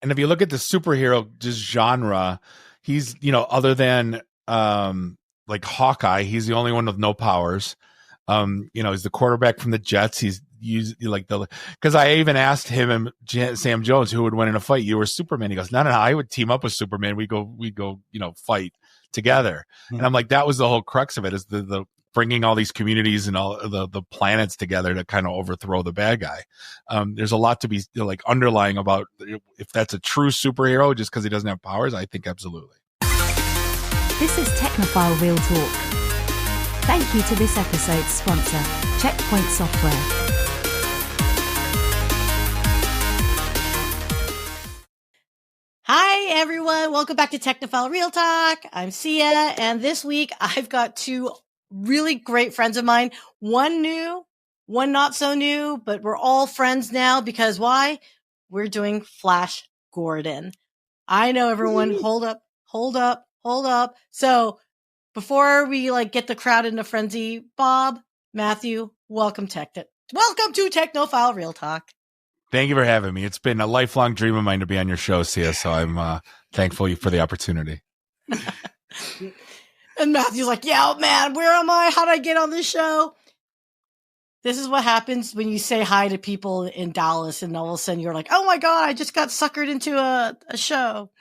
And if you look at the superhero just genre, he's, other than like Hawkeye, he's the only one with no powers. He's the quarterback from the Jets. He's used because I even asked him and Sam Jones who would win in a fight. You were Superman. He goes, no, I would team up with Superman. We go, fight together. And I'm like, that was the whole crux of it, is the bringing all these communities and all the planets together to kind of overthrow the bad guy. There's a lot to be like underlying about if that's a true superhero just because he doesn't have powers. I think absolutely. This is Technophile Real Talk. Thank you to this episode's sponsor, Checkpoint Software. Hi, everyone. Welcome back to Technophile Real Talk. I'm Syya, and this week I've got two really great friends of mine. One new, one not so new, but we're all friends now because why? We're doing Flash Gordon. I know, everyone. Hold up. So before we get the crowd in a frenzy, Bob, Matthew, welcome to Technophile Real Talk. Thank you for having me. It's been a lifelong dream of mine to be on your show, Syya, so I'm thankful for the opportunity. And Matthew's like, yeah, man, where am I? How did I get on this show? This is what happens when you say hi to people in Dallas and all of a sudden you're like, oh my God, I just got suckered into a show.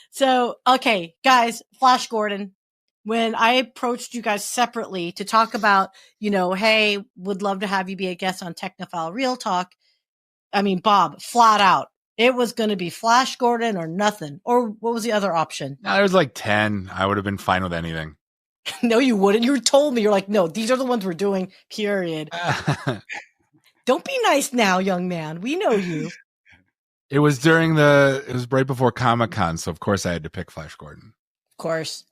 So, okay, guys, Flash Gordon. When I approached you guys separately to talk about, hey, would love to have you be a guest on Technophile Real Talk. I mean, Bob, flat out, it was going to be Flash Gordon or nothing. Or what was the other option? No, there was like 10. I would have been fine with anything. No, you wouldn't. You told me. You're like, no, these are the ones we're doing, period. Don't be nice now, young man. We know you. It was right before Comic-Con, so of course I had to pick Flash Gordon. Of course.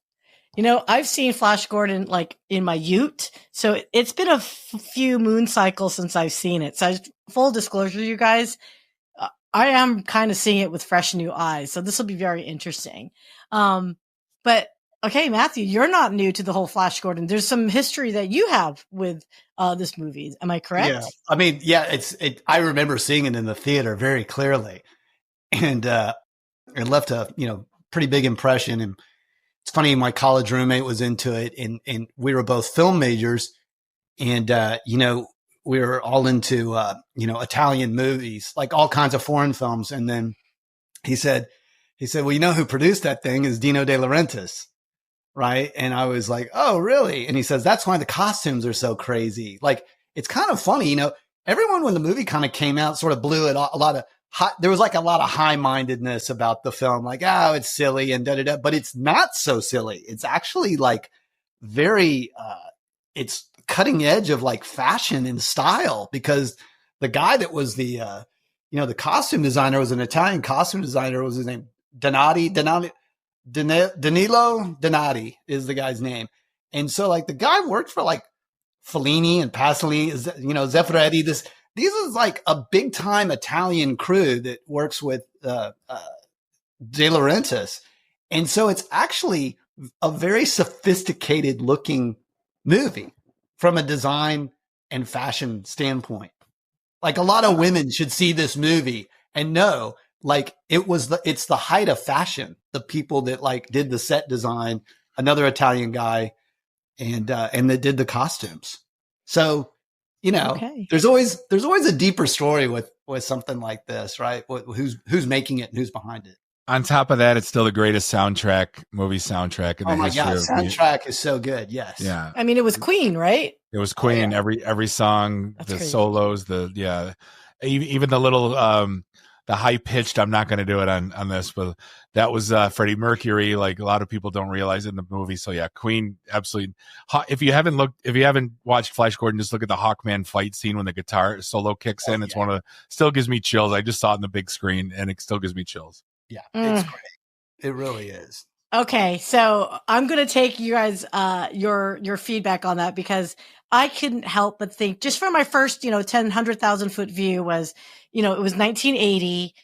I've seen Flash Gordon in my ute, so it's been a few moon cycles since I've seen it. So full disclosure, you guys, I am kind of seeing it with fresh new eyes. So this will be very interesting. But okay, Matthew, you're not new to the whole Flash Gordon. There's some history that you have with this movie. Am I correct? Yeah. I mean, yeah, I remember seeing it in the theater very clearly, and it left a pretty big impression. And it's funny, my college roommate was into it, and we were both film majors, and we were all into Italian movies, like all kinds of foreign films. And then he said, well, who produced that thing is Dino De Laurentiis. Right. And I was like, oh, really? And he says, that's why the costumes are so crazy. Like, it's kind of funny, everyone, when the movie kind of came out, sort of blew it a lot of there was a lot of high mindedness about the film, like, oh, it's silly and da-da-da, but it's not so silly. It's actually very, it's cutting edge of fashion and style, because the guy that was the costume designer was an Italian costume designer. What was his name? Danilo Donati is the guy's name. And so the guy worked for Fellini and Pasolini, Zeffirelli. These is a big time Italian crew that works with De Laurentiis. And so it's actually a very sophisticated looking movie from a design and fashion standpoint. A lot of women should see this movie and know it's the height of fashion. The people that did the set design, another Italian guy, and that did the costumes. So, okay. There's always a deeper story with something like this, right? Who's making it and who's behind it. On top of that, it's still the greatest movie soundtrack in the history. Oh my God, soundtrack is so good. Yes. Yeah. I mean, it was Queen, right? It was Queen. Oh, yeah. Every song, that's the crazy. Solos, even the little, the high pitched, I'm not going to do it on this, but that was Freddie Mercury. A lot of people don't realize it in the movie. So yeah, Queen, absolutely. If you haven't watched Flash Gordon, just look at the Hawkman fight scene when the guitar solo kicks in. It's still gives me chills. I just saw it on the big screen and it still gives me chills. Yeah, it's great. It really is. Okay, so I'm going to take you guys, your feedback on that, because I couldn't help but think, just for my first, 100,000 foot view was, it was 1980,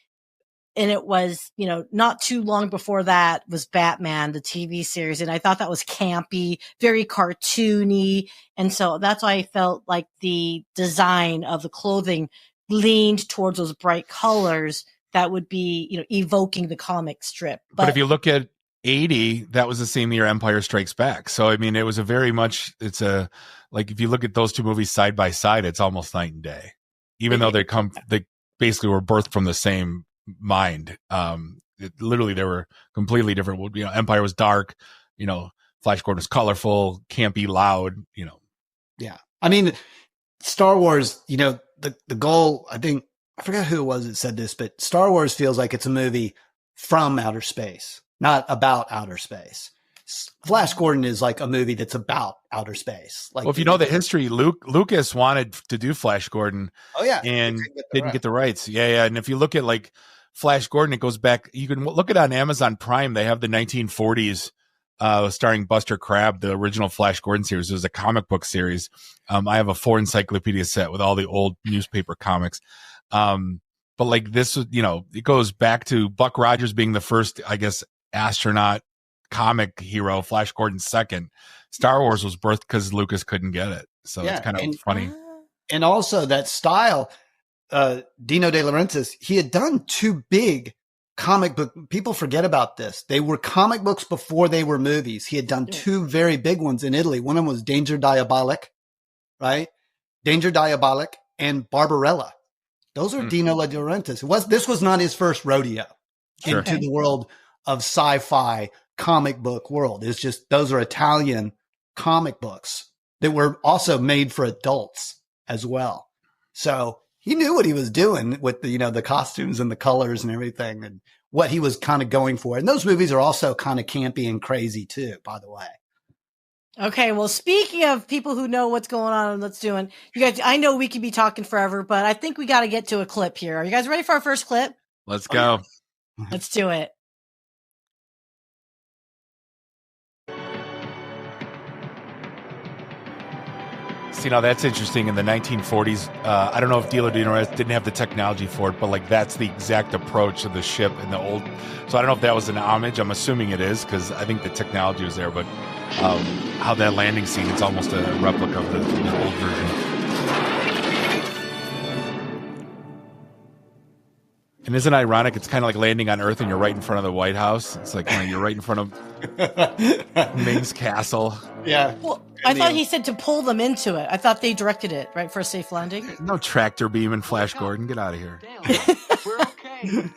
and it was, not too long before that was Batman, the TV series. And I thought that was campy, very cartoony. And so that's why I felt like the design of the clothing leaned towards those bright colors that would be, you know, evoking the comic strip. But if you look at 80, that was the same year Empire Strikes Back. So, I mean, it was a very much, it's a, like, if you look at those two movies side by side, it's almost night and day, even though they basically were birthed from the same mind. Literally, they were completely different. You know, Empire was dark, you know, Flash Gordon was colorful, campy, loud, you know. Yeah. I mean, Star Wars, you know, the goal, I think, I forgot who it was that said this, but Star Wars feels like it's a movie from outer space, not about outer space. Flash Gordon is like a movie that's about outer space. Like, well, if you know the history, Lucas wanted to do Flash Gordon. Oh yeah, and didn't get the rights. Yeah. And if you look at like Flash Gordon, it goes back. You can look it on Amazon Prime. They have the 1940s starring Buster Crabbe, the original Flash Gordon series. It was a comic book series. I have a 4 encyclopedia set with all the old newspaper comics. But like this, you know, it goes back to Buck Rogers being the first, I guess, astronaut comic hero, Flash Gordon second. Star Wars was birthed because Lucas couldn't get it. So it's kind of funny. And also that style, Dino De Laurentiis, he had done 2 big comic book. People forget about this. They were comic books before they were movies. He had done 2 very big ones in Italy. One of them was Danger Diabolic, right? Danger Diabolic and Barbarella. Those are Dino De Laurentiis. This was not his first rodeo into the world of sci-fi comic book world. It's just, those are Italian comic books that were also made for adults as well. So he knew what he was doing with the, you know, the costumes and the colors and everything and what he was kind of going for. And those movies are also kind of campy and crazy too, by the way. Okay, well, speaking of people who know what's going on and what's doing, you guys, I know we could be talking forever, but I think we got to get to a clip here. Are you guys ready for our first clip? Let's go. Let's do it. See, now that's interesting. In the 1940s, I don't know if Dino didn't have the technology for it, but like that's the exact approach of the ship in the old. So I don't know if that was an homage. I'm assuming it is because I think the technology was there, but how that landing scene, it's almost a replica of the old version. And isn't it ironic? It's kind of like landing on Earth and you're right in front of the White House. It's like you're right in front of Ming's castle. Yeah. Well, I thought he said to pull them into it. I thought they directed it, right, for a safe landing. No tractor beam in Flash Gordon. Get out of here. We're okay.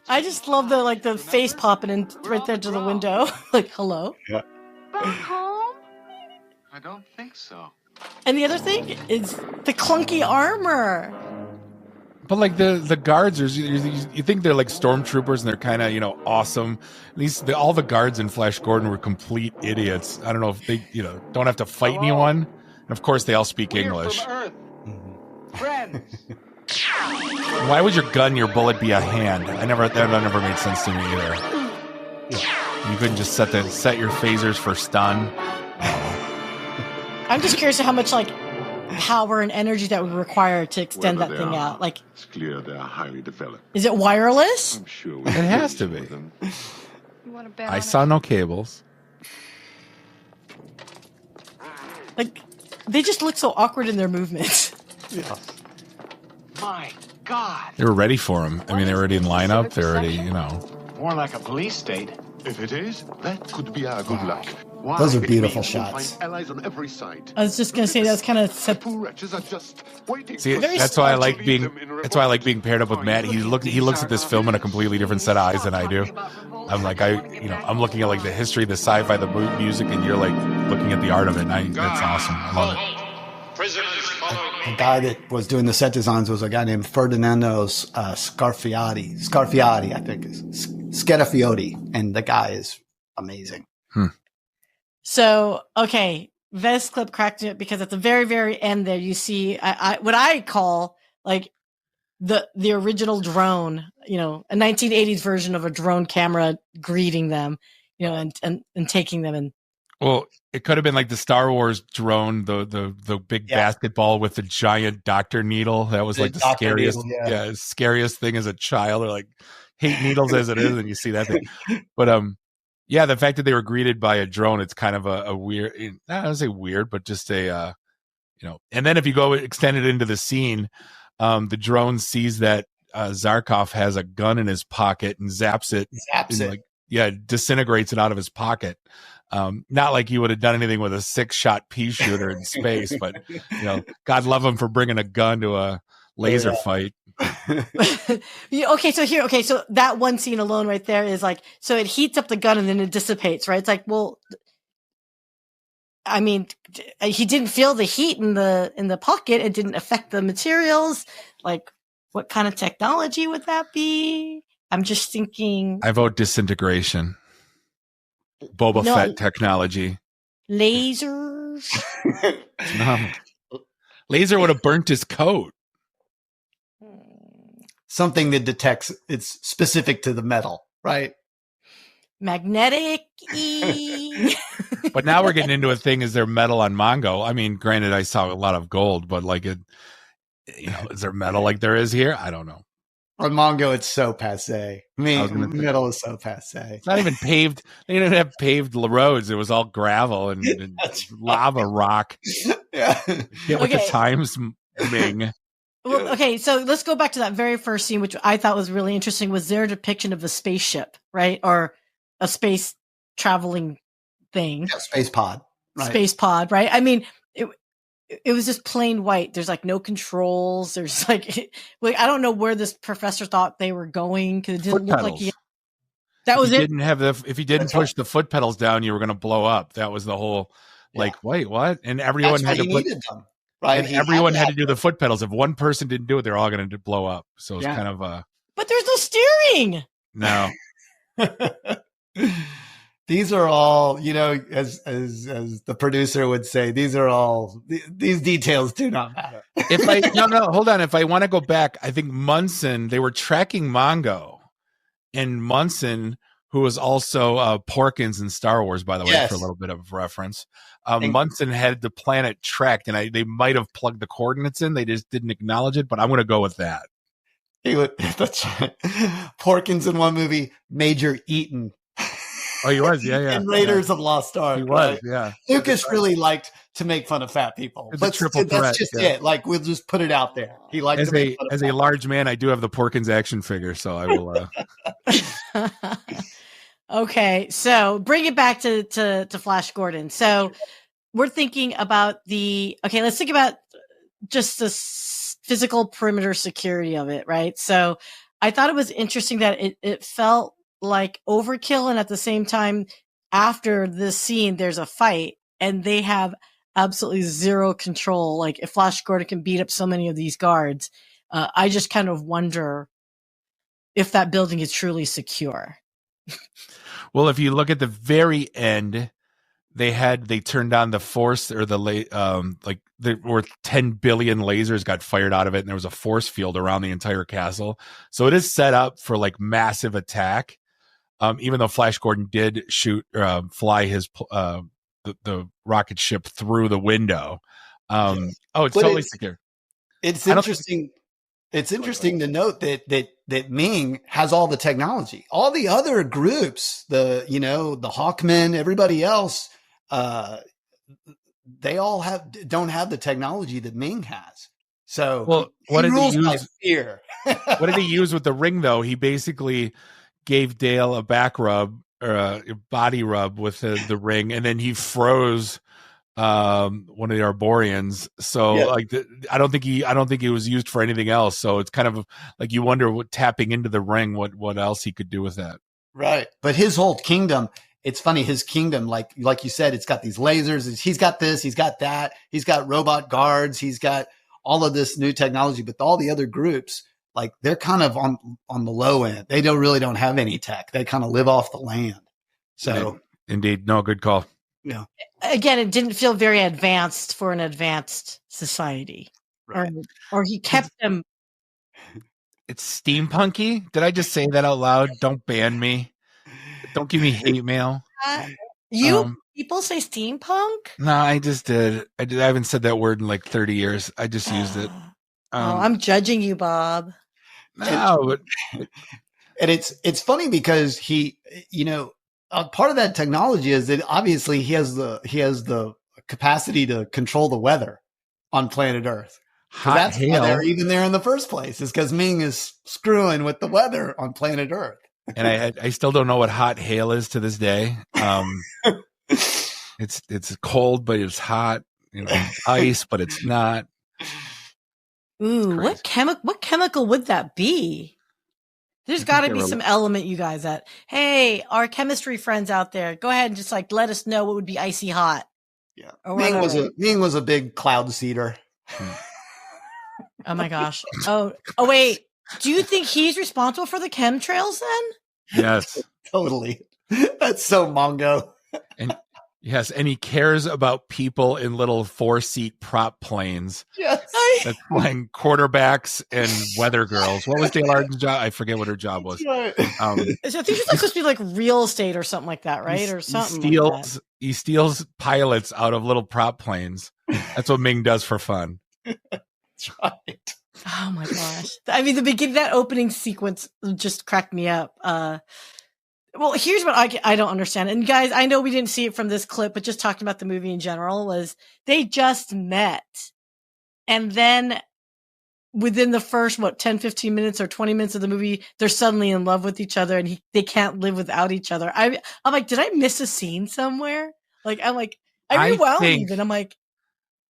I just love the face popping in right there to the window. Like, hello? Yeah. Back home? I don't think so. And the other thing is the clunky armor. But like the guards, you think they're like stormtroopers and they're kind of, you know, awesome. At least all the guards in Flash Gordon were complete idiots. I don't know if they, you know, don't have to fight anyone. And of course, they all speak English. From Earth. Friends. Why would your gun, your bullet be a hand? That never made sense to me either. You couldn't just set your phasers for stun. I'm just curious how much power and energy that would require to extend that thing out. Like, it's clear they are highly developed. Is it wireless? I'm sure it has to be. I saw no cables. Like, they just look so awkward in their movements. Yeah. My God. They were ready for him. I mean, they're already in lineup. They're already, you know. More like a police state. If it is, that could be our good luck. Why? Those are It beautiful means we'll shots. find allies on every side. I was just gonna say that's kind of The poor wretches are just waiting. See, for that's why I us to like lead being. them in That's why I like being paired up with Matt. He looks at this film in a completely different set of eyes than I do. I'm like, I'm looking at like the history, the sci-fi, the music, and you're like looking at the art of it. And that's awesome. I love it. Prisoners follow The guy that was doing the set designs was a guy named Ferdinando Scarfiotti, I think is Scarfiotti, and the guy is amazing. So, okay, this clip cracked it because at the very, very end there, you see what I call like the original drone, you know, a 1980s version of a drone camera greeting them, you know, and taking them in. Well, it could have been like the Star Wars drone, the big basketball with the giant doctor needle. That was like the scariest, scariest thing as a child. Or like hate needles as it is, and you see that thing. But yeah, the fact that they were greeted by a drone, it's kind of a weird. I don't say weird, but just you know. And then if you go extend it into the scene, the drone sees that Zarkov has a gun in his pocket and zaps it. Disintegrates it out of his pocket. Not like he would have done anything with a 6-shot pea shooter in space, but God love him for bringing a gun to a laser fight. So that one scene alone right there is like, so it heats up the gun and then it dissipates, right? It's like, well, I mean, he didn't feel the heat in the pocket. It didn't affect the materials. Like, what kind of technology would that be? I'm just thinking. I vote disintegration. Boba Fett technology. Lasers. No. Laser would have burnt his coat. Something that detects, it's specific to the metal, right? Magnetic. But now we're getting into a thing. Is there metal on Mongo? I mean, granted, I saw a lot of gold, but like is there metal like there is here? I don't know. On Mongo, it's so passe. I mean, metal is so passe. It's not even paved. They didn't have paved roads. It was all gravel and lava rock. Yeah. Get with the times, Ming. Well, okay, so let's go back to that very first scene, which I thought was really interesting, was their depiction of a spaceship, right? Or a space traveling thing. Yeah, space pod. Right. Space pod, right? I mean, it was just plain white. There's like no controls. There's like I don't know where this professor thought they were going because it didn't look like if you didn't push the foot pedals down, you were going to blow up. That was the whole wait, what? And everyone had to put them. Right. And everyone had to do the foot pedals. If one person didn't do it, they're all going to blow up. So it's kind of But there's no steering. No. These are all, as the producer would say, these details do not matter. Hold on. If I want to go back, I think Munson, they were tracking Mongo, and Munson, who was also Porkins in Star Wars, by the way, for a little bit of reference. Munson had the planet tracked, and they might have plugged the coordinates in. They just didn't acknowledge it, but I'm going to go with that. That's right. Porkins in one movie, Major Eaton. Oh, he was, in Raiders of Lost Ark. He was, yeah. Lucas really liked to make fun of fat people. It's a triple threat. That's just it. Like, we'll just put it out there. He liked to make fun of a large man, I do have the Porkins action figure, so I will. Okay, so bring it back to Flash Gordon. So we're thinking about let's think about just the physical perimeter security of it, right? So I thought it was interesting that it felt like overkill, and at the same time, after this scene, there's a fight, and they have absolutely zero control. Like, if Flash Gordon can beat up so many of these guards, I just kind of wonder if that building is truly secure. Well, if you look at the very end, they turned on the force, or there were 10 billion lasers got fired out of it, and there was a force field around the entire castle. So it is set up for like massive attack. Even though Flash Gordon did fly his the rocket ship through the window. It's totally secure. It's interesting. It's interesting to note that Ming has all the technology. All the other groups, the Hawkmen, everybody else, they all don't have the technology that Ming has. So, what did he use? Fear. What did he use with the ring, though? He basically gave Dale a back rub or a body rub with the ring, and then he froze one of the Arborians. So I don't think it was used for anything else. So it's kind of like you wonder what tapping into the ring, what else he could do with that. Right. But his whole kingdom, it's funny, his kingdom, like you said, it's got these lasers. He's got this, he's got that. He's got robot guards. He's got all of this new technology, but all the other groups, like, they're kind of on the low end. They don't have any tech. They kind of live off the land. So indeed. No, good call. Yeah. Again, it didn't feel very advanced for an advanced society. Right. Or he kept them. It's steampunky. Did I just say that out loud? Don't ban me. Don't give me hate mail. People say steampunk? No, I just did. I haven't said that word in like 30 years. I just used it. I'm judging you, Bob. No, and it's funny because he, part of that technology is that obviously he has the capacity to control the weather on planet Earth. Hot That's why hail. they're even there in the first place, is because Ming is screwing with the weather on planet Earth. And I still don't know what hot hail is to this day. It's cold, but it's hot. Ice, but it's not. Ooh, what chemical would that be? There's got to be some element, you guys, that, hey, our chemistry friends out there, go ahead and just like let us know what would be icy hot. Yeah. Or Ming was a big cloud seeder. Oh my gosh. Oh wait. Do you think he's responsible for the chemtrails then? Yes. Totally. That's so Mongo. And yes, and he cares about people in little 4-seat prop planes. Yes. That's playing quarterbacks and weather girls. What was Dale Arden's job? I forget what her job was. Right. So I think she's supposed to be like real estate or something like that, right? Or something. He steals pilots out of little prop planes. That's what Ming does for fun. That's right. Oh my gosh. I mean, that opening sequence just cracked me up. Well, here's what I don't understand. And guys, I know we didn't see it from this clip, but just talking about the movie in general, was they just met. And then within the first, 10, 15 minutes or 20 minutes of the movie, they're suddenly in love with each other and they can't live without each other. I'm like, did I miss a scene somewhere? I rewound even. I'm like,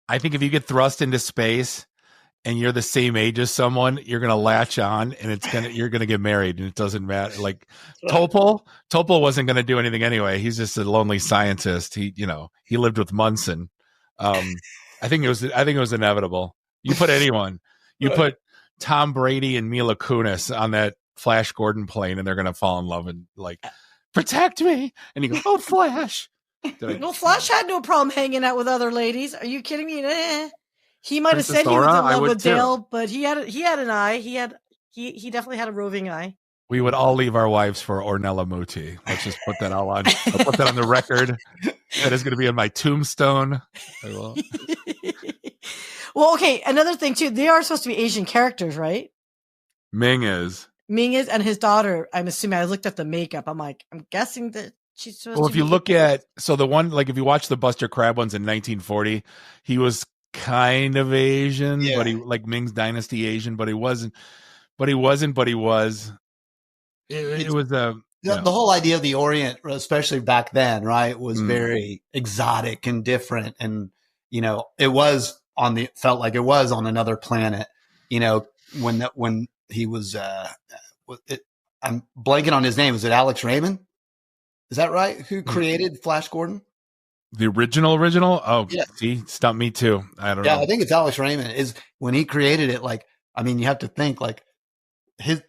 I think if you get thrust into space and you're the same age as someone, you're going to latch on and you're going to get married, and it doesn't matter. Like Topol wasn't going to do anything anyway. He's just a lonely scientist. He lived with Munson. I think it was inevitable. You put anyone, put Tom Brady and Mila Kunis on that Flash Gordon plane, and they're going to fall in love and like, protect me. And you go, oh, Flash. Well, Flash had no problem hanging out with other ladies. Are you kidding me? He might have said he was in love with Dale, but he had an eye. He definitely had a roving eye. We would all leave our wives for Ornella Muti. Let's just put that all on. I'll put that on the record. That is going to be on my tombstone. I will. Well, okay. Another thing too. They are supposed to be Asian characters, right? Ming is, and his daughter. I'm assuming. I looked at the makeup. I'm guessing that she's supposed to. Well, if you look at the one, like if you watch the Buster Crabbe ones in 1940, he was kind of Asian, but he like Ming's Dynasty Asian, but he wasn't. But he was. It was the whole idea of the Orient, especially back then, right, was very exotic and different, and felt like it was on another planet. When he was, I'm blanking on his name. Was it Alex Raymond? Is that right? Who created Flash Gordon? The original? Oh, yeah. See, stumped me too. I don't know. Yeah, I think it's Alex Raymond. Is when he created it, like, I mean, you have to think like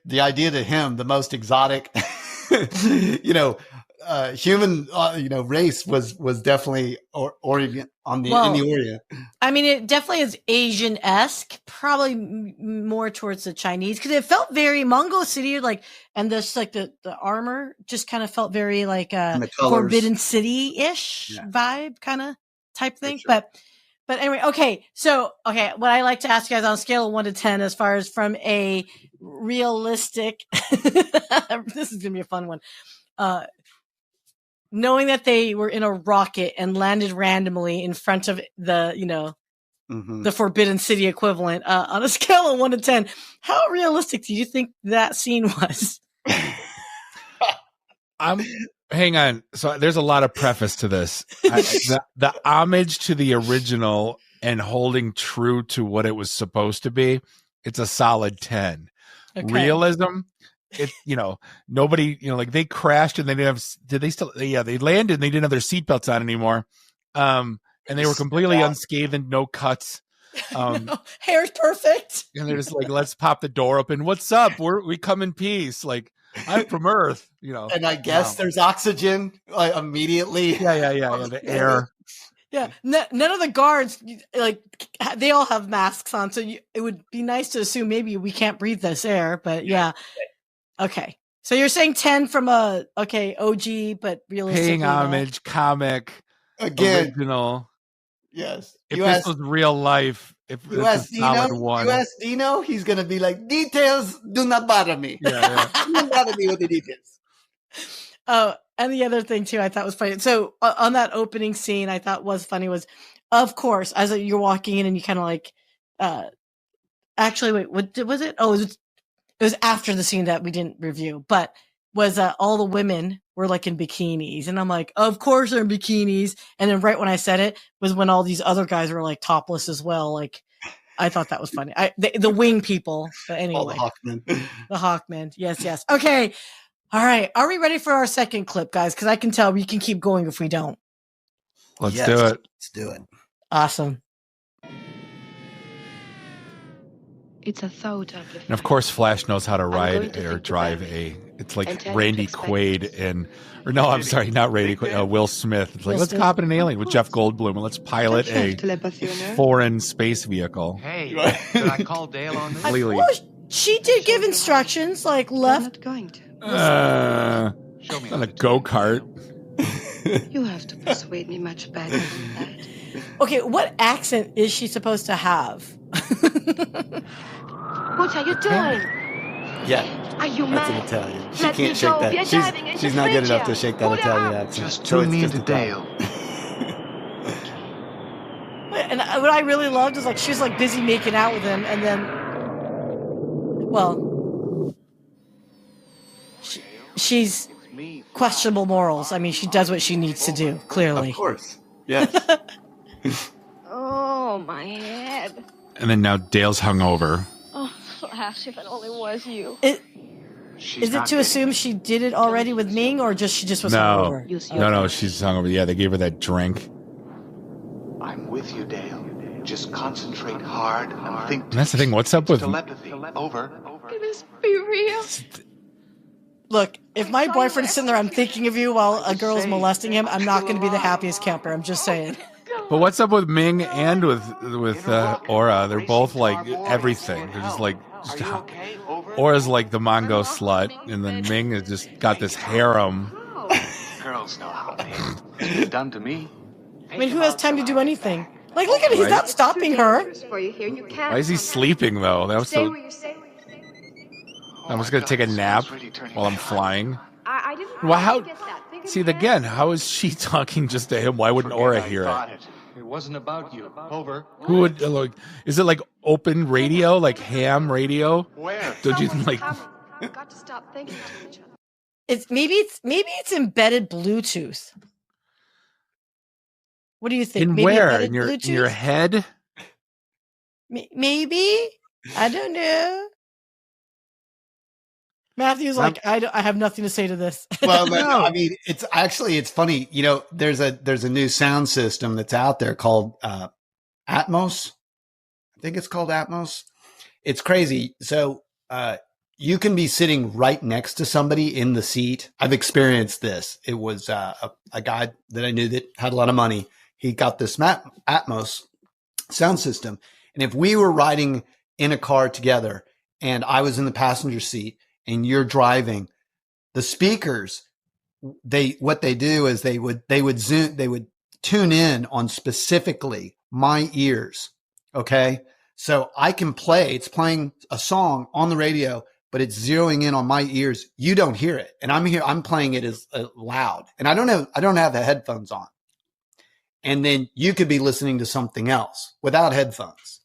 the idea to him, the most exotic, human, race was definitely Orient in the Orient. I mean, it definitely is Asian-esque, probably more towards the Chinese, because it felt very Mongol City, like, and this like the armor just kind of felt very like Forbidden City-ish vibe kind of type thing, sure. But anyway, okay. So, what I like to ask you guys on a scale of 1 to 10, as far as from a realistic, this is going to be a fun one. Knowing that they were in a rocket and landed randomly in front of the, the Forbidden City equivalent, on a scale of 1 to 10, how realistic do you think that scene was? Hang on. So there's a lot of preface to this. The homage to the original and holding true to what it was supposed to be, it's a solid 10. Okay. Realism, it, nobody, like they crashed and they didn't have, they landed and they didn't have their seatbelts on anymore. And they were completely unscathed, no cuts. Hair's perfect. And they're just like, let's pop the door open. What's up? We come in peace. Like, I'm from Earth, And I guess there's oxygen immediately. Yeah. The air. Yeah. None of the guards, like, they all have masks on. So it would be nice to assume maybe we can't breathe this air. But yeah. Okay. So you're saying 10 from OG, but realistically. Paying homage, comic, original. Yes. If this was real life, if you ask Dino, he's going to be like, details do not bother me. Yeah. Do not bother me with the details. Oh, and the other thing too, I thought was funny. So on that opening scene, I thought was funny was, of course, as you're walking in and you kind of like, actually, wait, what was it? Oh, it was after the scene that we didn't review, but was all the women were like in bikinis. And I'm like, of course they're in bikinis. And then right when I said it was when all these other guys were like topless as well. Like, I thought that was funny. The wing people. But anyway. All the Hawkmen. The Hawkmen. Yes. Okay. All right. Are we ready for our second clip, guys? Because I can tell we can keep going if we don't. Let's do it. Let's do it. Awesome. It's a thought of the And of course, Flash knows how to ride or drive a. It's like Randy Quaid I'm sorry, not Randy Quaid. Will Smith. It's like, let's hop in an alien with Jeff Goldblum and let's pilot a foreign space vehicle. Hey, did I call Dale on this? Well, she did give instructions, like left. not going to. Show me On a go-kart. You have to persuade me much better than that. Okay, what accent is she supposed to have? What are you doing? Yeah. Are you That's mad? an Italian. She Let me can't shake go. that. You're diving into She's not good enough to Phrygia. shake that Put her Italian out. accent. Just So tune it's me just into Italian. Dale. And what I really loved is like she was like busy making out with him, and then, well, she's questionable morals. I mean, she does what she needs to do. Clearly, Of course. Yes. Oh, my head. And then now Dale's hungover. Oh, Flash, if it only was you. Is it to assume she did it already with Ming, or she just was No, hungover? no, she's hungover. Yeah, they gave her that drink. I'm with you, Dale. Just concentrate hard and think. And that's the thing. What's up with? Telepathy. Over. Can this be real? Look, if my boyfriend's sitting there, I'm thinking of you while a girl's molesting him. I'm not going to be the happiest camper. I'm just saying. But what's up with Ming and with Aura? They're both like everything. They're just like Aura's like the Mongo slut, and then Ming has just got this harem. Girls know how it is. It's done to me. I mean, who has time to do anything? Like, look at him. He's not stopping her. Why is he sleeping though? That was so. I'm just gonna take a nap while I'm flying. Well, how? See, again, how is she talking just to him? Why wouldn't Aura hear it? It wasn't about you. Over. Who would like? Is it like open radio, like ham radio? Where? Don't you like? I've got to stop thinking too much. Maybe it's embedded Bluetooth. What do you think? In Maybe where? embedded In Bluetooth? your head? Maybe. I don't know. Matthew's like, I have nothing to say to this. Well, no. I mean, it's funny. You know, there's a new sound system that's out there called Atmos. I think it's called Atmos. It's crazy. So you can be sitting right next to somebody in the seat. I've experienced this. It was a guy that I knew that had a lot of money. He got this Atmos sound system. And if we were riding in a car together and I was in the passenger seat and you're driving, the speakers, what they do is they would tune in on specifically my ears. Okay. So I can it's playing a song on the radio, but it's zeroing in on my ears. You don't hear it. And I'm playing it as loud, and I don't have the headphones on. And then you could be listening to something else without headphones.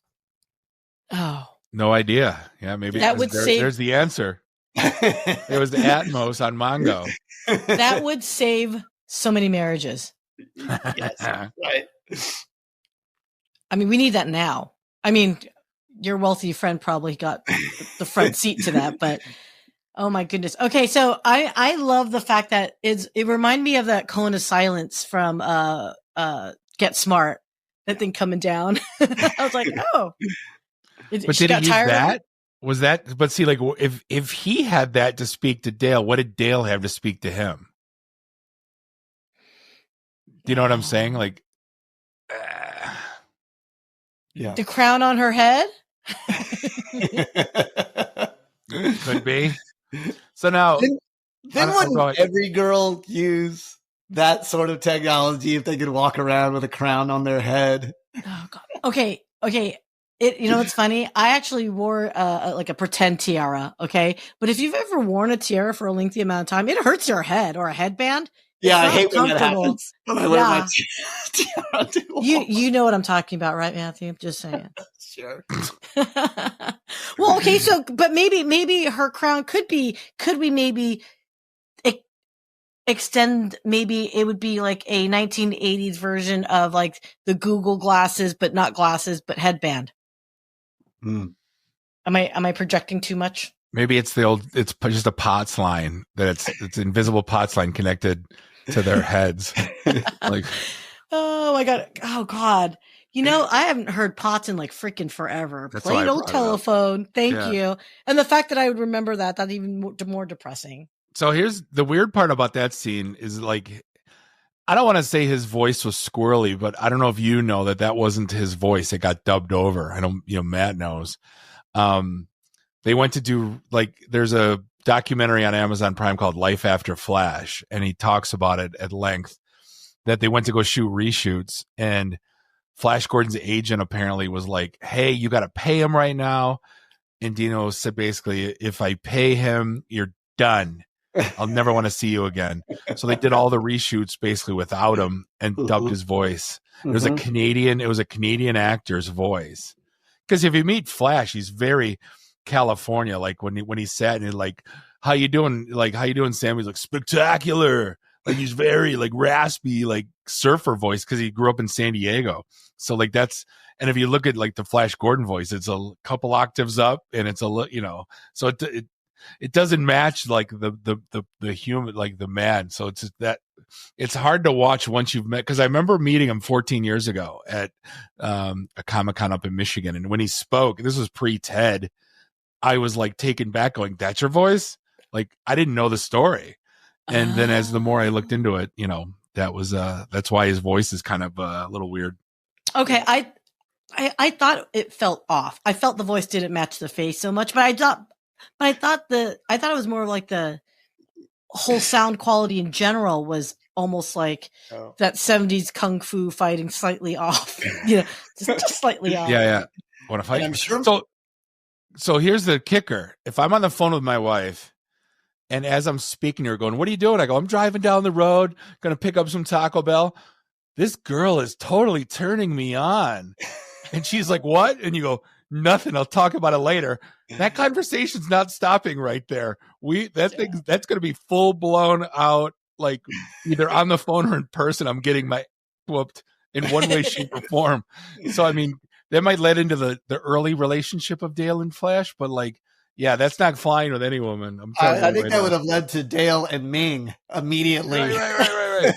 Oh, No idea. Yeah, maybe That would save- there's the answer. It was the Atmos on Mongo. that would save so many marriages. Yes, right. I mean, we need that now. I mean, your wealthy friend probably got the front seat to that, but oh my goodness. Okay, so I love the fact that it reminded me of that cone of silence from Get Smart, that thing coming down. I was like, oh. But did he use that? Was that? But see, like, if he had that to speak to Dale, what did Dale have to speak to him? Do you know what I'm saying? Like, Yeah. The crown on her head? could be. So now, Then wouldn't every girl use that sort of technology if they could walk around with a crown on their head? Oh God. Okay. It's funny. I actually wore like a pretend tiara. Okay, but if you've ever worn a tiara for a lengthy amount of time, it hurts your head, or a headband. Yeah, I not hate when that comfortable. happens. When I wear my Yeah. tiara too long. You know what I'm talking about, right, Matthew? Just saying. Sure. Well, okay, so but maybe her crown could we maybe extend, maybe it would be like a 1980s version of like the Google glasses, but not glasses, but headband. Hmm. Am I projecting too much? Maybe it's just a POTS line that it's invisible POTS line connected to their heads. Like, oh my God. Oh God. You know, I haven't heard POTS in like freaking forever. That's why I Plain old brought it up. telephone. Thank Yeah. you. And the fact that I would remember that's even more depressing. so here's the weird part about that scene is like, I don't want to say his voice was squirrely, but I don't know if you know that wasn't his voice. It got dubbed over. I don't, Matt knows. They went to do there's a documentary on Amazon Prime called Life After Flash, and he talks about it at length, that they went to go shoot reshoots, and Flash Gordon's agent apparently was like, hey, you got to pay him right now. And Dino said basically, if I pay him, you're done. I'll never want to see you again. So they did all the reshoots basically without him and dubbed his voice. It was a Canadian actor's voice. Because if you meet Flash, he's very California. Like when he sat and he's like, how you doing? Like, how you doing, Sam? He's like, spectacular. Like he's very like raspy, like surfer voice because he grew up in San Diego. So like and if you look at like the Flash Gordon voice, it's a couple octaves up and it's so it doesn't match like the human, like the man. So it's that it's hard to watch once you've met, because I remember meeting him 14 years ago at a Comic-Con up in Michigan. And when he spoke, this was pre-TED, I was like taken back going, that's your voice? Like I didn't know the story. And then as the more I looked into it, that was that's why his voice is kind of a little weird. Okay, I thought it felt off. I felt the voice didn't match the face so much, but I thought it was more like the whole sound quality in general was almost like that 70s kung fu fighting slightly off. Just slightly off. Yeah. Want to fight? I'm sure. So here's the kicker. If I'm on the phone with my wife, and as I'm speaking to her going, what are you doing? I go, I'm driving down the road, going to pick up some Taco Bell. This girl is totally turning me on. And she's like, what? And you go, nothing. I'll talk about it later. That conversation's not stopping right there. That's going to be full blown out, like either on the phone or in person. I'm getting my whooped in one way, shape, or form. So, I mean, that might lead into the early relationship of Dale and Flash, but like, yeah, that's not flying with any woman. I think that would have led to Dale and Ming immediately. Right.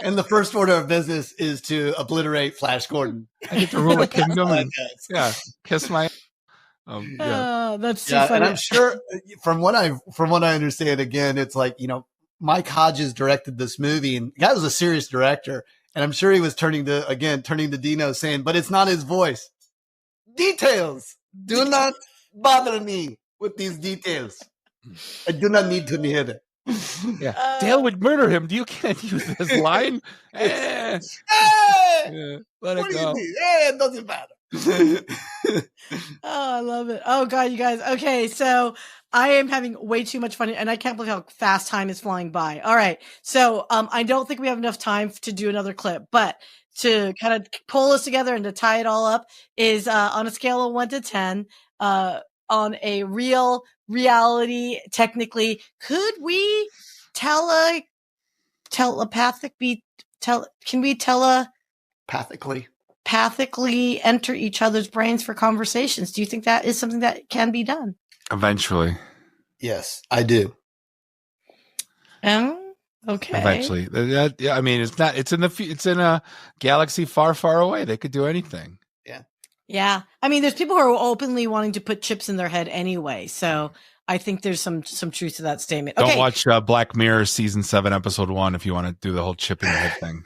And the first order of business is to obliterate Flash Gordon. I get to rule a kingdom and kiss my. That's too funny. And I'm sure from what I understand, again, it's like, Mike Hodges directed this movie, and the guy was a serious director. And I'm sure he was turning to Dino saying, but it's not his voice. Details. Do not bother me with these details. I do not need to hear it. Yeah. Dale would murder him. You can't use this line. Hey! Let it go. It doesn't matter. I love it. Oh God, you guys. Okay, so I am having way too much fun, and I can't believe how fast time is flying by. All right, so I don't think we have enough time to do another clip, but to kind of pull us together and to tie it all up is on a scale of 1 to 10, on a reality, technically, could we telepathically enter each other's brains for conversations? Do you think that is something that can be done? Eventually. Yes, I do. Okay. Eventually. Yeah, I mean, it's in a galaxy far, far away. They could do anything. Yeah. I mean, there's people who are openly wanting to put chips in their head anyway. So I think there's some truth to that statement. Okay. Don't watch Black Mirror season 7, episode 1 if you want to do the whole chip in your head thing.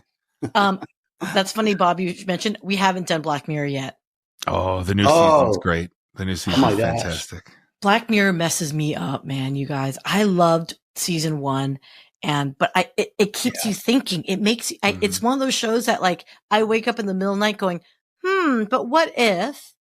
That's funny, Bob, you mentioned we haven't done Black Mirror yet. Oh, the new season's great. The new season's fantastic. Black Mirror messes me up, man, you guys. I loved season 1. But it keeps you thinking. It makes it's one of those shows that like I wake up in the middle of the night going, but what if?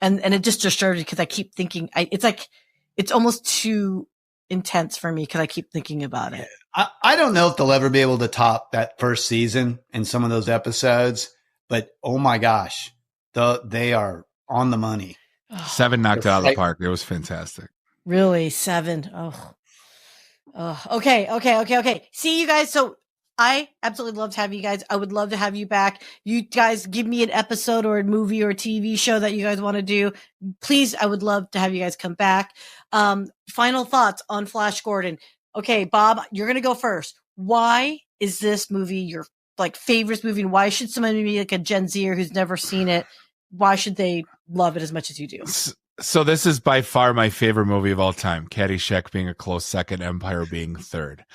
And it just disturbs me because I keep thinking. It's almost too intense for me because I keep thinking about it. I don't know if they'll ever be able to top that first season in some of those episodes, but oh my gosh, they are on the money. 7 knocked it out of the park. It was fantastic. Really, 7. Okay. See you guys. So I absolutely love to have you guys. I would love to have you back. You guys give me an episode or a movie or a TV show that you guys want to do. Please, I would love to have you guys come back. Final thoughts on Flash Gordon. Okay, Bob, you're going to go first. Why is this movie your favorite movie, and why should somebody be like a Gen Zer who's never seen it? Why should they love it as much as you do? So this is by far my favorite movie of all time. Caddyshack being a close second, Empire being third.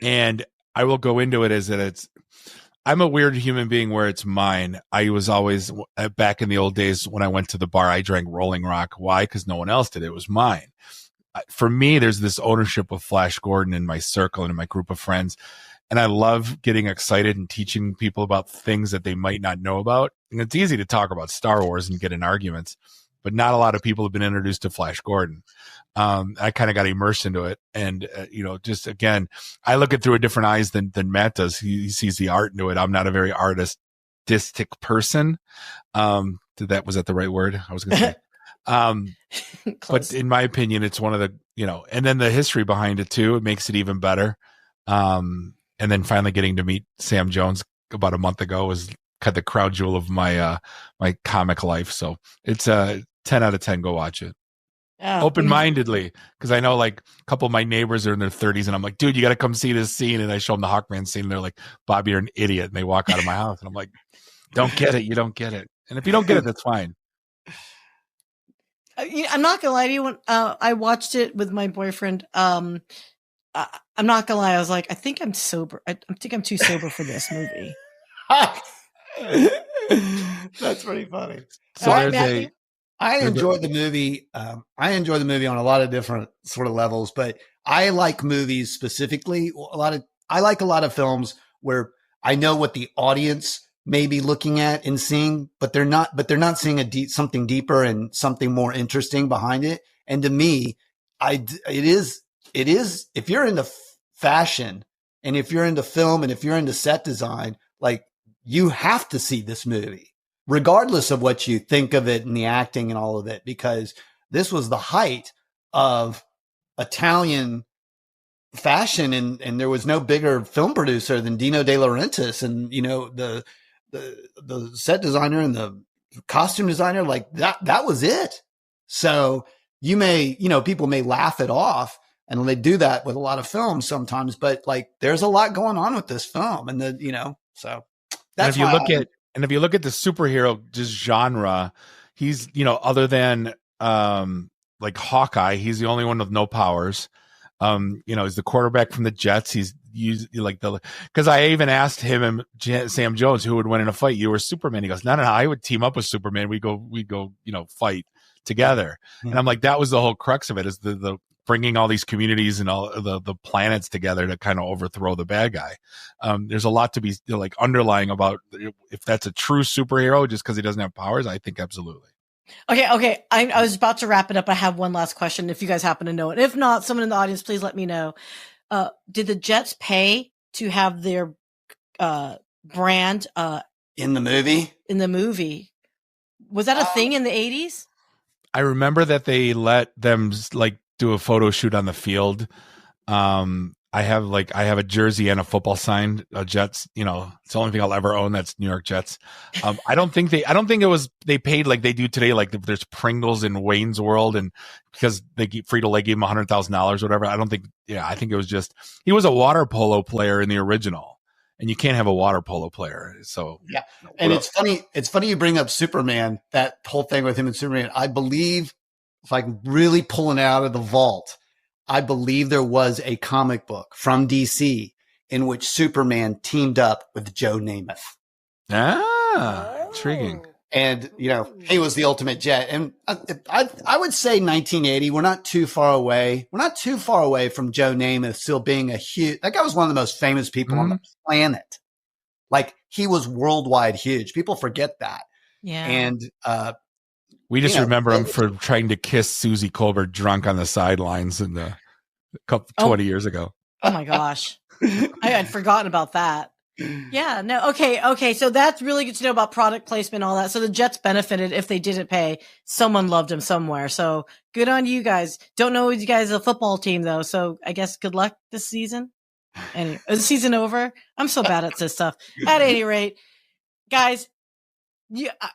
And I will go into it as that I'm a weird human being where it's mine. I was always, back in the old days when I went to the bar, I drank Rolling Rock. Why? Because no one else did. It was mine. For me, there's this ownership of Flash Gordon in my circle and in my group of friends. And I love getting excited and teaching people about things that they might not know about. And it's easy to talk about Star Wars and get in arguments, but not a lot of people have been introduced to Flash Gordon. I kind of got immersed into it. And, just again, I look at it through a different eyes than Matt does. He sees the art into it. I'm not a very artistic person. Was that the right word? I was going to say. But in my opinion, it's one of the, and then the history behind it too, it makes it even better. And then finally getting to meet Sam Jones about a month ago was kind of the crown jewel of my, my comic life. So it's a 10 out of 10. Go watch it. Open-mindedly. Cause I know like a couple of my neighbors are in their 30s and I'm like, dude, you got to come see this scene. And I show them the Hawkman scene. And they're like, Bob, you're an idiot. And they walk out of my house and I'm like, don't get it. You don't get it. And if you don't get it, that's fine. I'm not gonna lie to you. When I watched it with my boyfriend, I'm not gonna lie. I was like, I think I'm sober. I think I'm too sober for this movie. That's pretty funny. So I enjoyed the movie. I enjoy the movie on a lot of different sort of levels, but I like movies specifically. I like a lot of films where I know what the audience may be looking at and seeing, but they're not seeing something deeper and something more interesting behind it. And to me, it is, if you're into fashion and if you're into film and if you're into set design, like you have to see this movie, regardless of what you think of it and the acting and all of it, because this was the height of Italian fashion. And there was no bigger film producer than Dino De Laurentiis. And, the set designer and the costume designer, like that was it. So people may laugh it off, and they do that with a lot of films sometimes, but like there's a lot going on with this film and so that's and if you look at the superhero just genre, he's, other than like Hawkeye, he's the only one with no powers. He's the quarterback from the Jets. He's used because I even asked him and Sam Jones who would win in a fight. You were Superman. He goes, no, I would team up with Superman. We go, fight together. Mm-hmm. And I'm like, that was the whole crux of it, is the bringing all these communities and all the planets together to kind of overthrow the bad guy. There's a lot to be underlying about if that's a true superhero just because he doesn't have powers. I think absolutely. Okay. I was about to wrap it up. I have one last question if you guys happen to know it. If not, someone in the audience, please let me know. Did the Jets pay to have their brand in the movie? In the movie. Was that a thing in the 80s? I remember that they let them do a photo shoot on the field. I have a jersey and a football sign, Jets, it's the only thing I'll ever own. That's New York Jets. I don't think they paid like they do today. Like if there's Pringles in Wayne's World and because Frito-Lay gave him $100,000 or whatever. I think it was just, he was a water polo player in the original and you can't have a water polo player. So yeah. And it's funny you bring up Superman, that whole thing with him and Superman. I believe if I can really pulling it out of the vault, I believe there was a comic book from DC in which Superman teamed up with Joe Namath. Intriguing. And, he was the ultimate Jet. And I would say 1980, we're not too far away. We're not too far away from Joe Namath still being that guy was one of the most famous people on the planet. Like he was worldwide huge. People forget that. Yeah. And, we just remember him for trying to kiss Susie Colbert drunk on the sidelines in the 20 years ago. Oh my gosh. I had forgotten about that. Yeah, no, okay. So that's really good to know about product placement and all that. So the Jets benefited if they didn't pay. Someone loved him somewhere. So good on you guys. Don't know you guys are a football team though. So I guess good luck this season. Anyway, is the season over? I'm so bad at this stuff. At any rate, guys,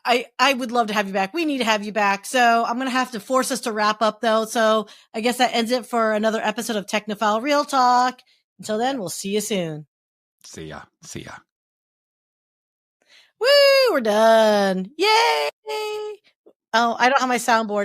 I would love to have you back. We need to have you back. So I'm going to have to force us to wrap up though. So I guess that ends it for another episode of Technophile Real Talk. Until then, we'll see you soon. See ya. Woo, we're done. Yay. Oh, I don't have my soundboard.